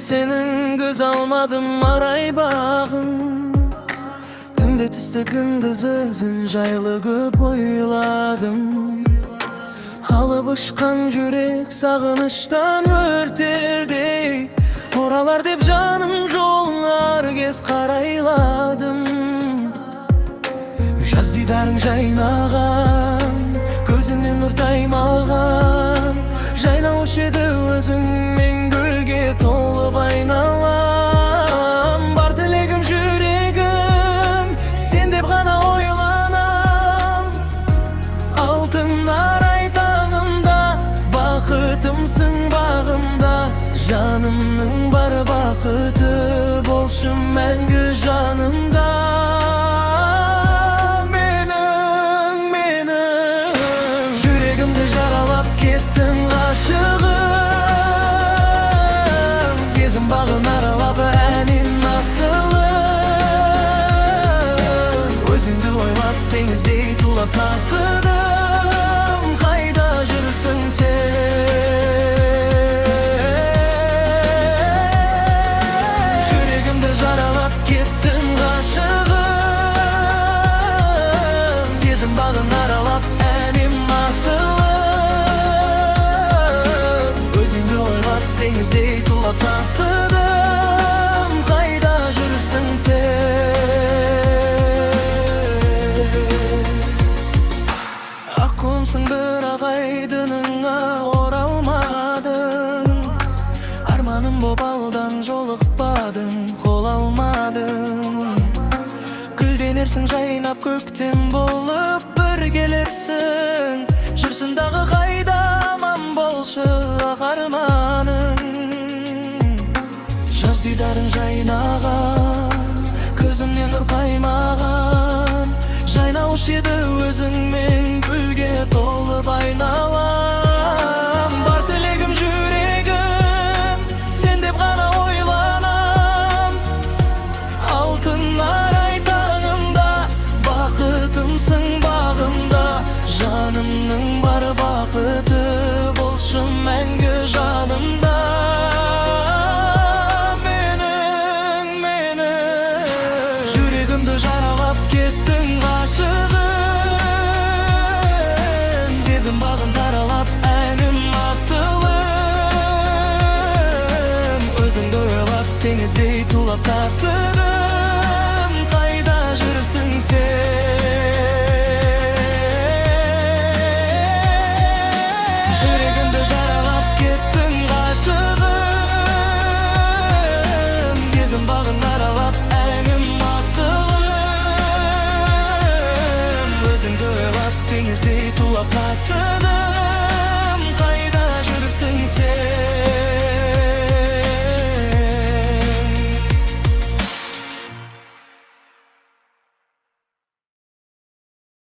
senin göz almadım aray bağın. Tünde tüste gündüz özün jaylı көп oyladım. Alıp uçkan yürek sağınıştan örterdi. Oralar dep canım jollar kez karayladım. Jaz didarың жайнаған, көзіңнен нұр таймаған. Жайнаушы еді өзіңмен гүлге толып айналам. Бар тілегім жүрегім, сен деп ғана ойланам. Алтын арай таңымда, бақытымсың бағымда. Жанымның бар бақыты болшы мәңгі жанымда. Kеттің ғашығым, сезім бағын аралап әнін асылым. Өзіңді ойлап теңіздей тулап тасыдым. Қайда жүрсің сен? Жүрегімді жаралап кеттің ғашығым, сезім бағын аралап әнім асылым. Denizde tulap tasıdım. Kayda жүрсің sen? Akkumsың бірақ айдыныңа оралмадың. Арманым боп алдан жолықпадың, қол алмадың. Гүлденерсің жайнап көктем болып бір келерсің. Жүрсің дағы қайда аман болшы ақ арманың. Жаз дидарың жайнаған, көзімнен нұр қаймаған. Жайнаушы еді өзіңмен гүлге толып айналам. Бар тілегім жүрегім, сен деп ғана ойланам. Алтын арай таңымда, бақытымсың бағымда. Жанымның бар бақыты болшы мәңгі жанымда. Жүрегімді жаралап кеттің ғашығым, сезім бағын аралап әнім асылым. Өзіңді ойлап теңіздей тулап тасыдым. Қайда жүрсің сен?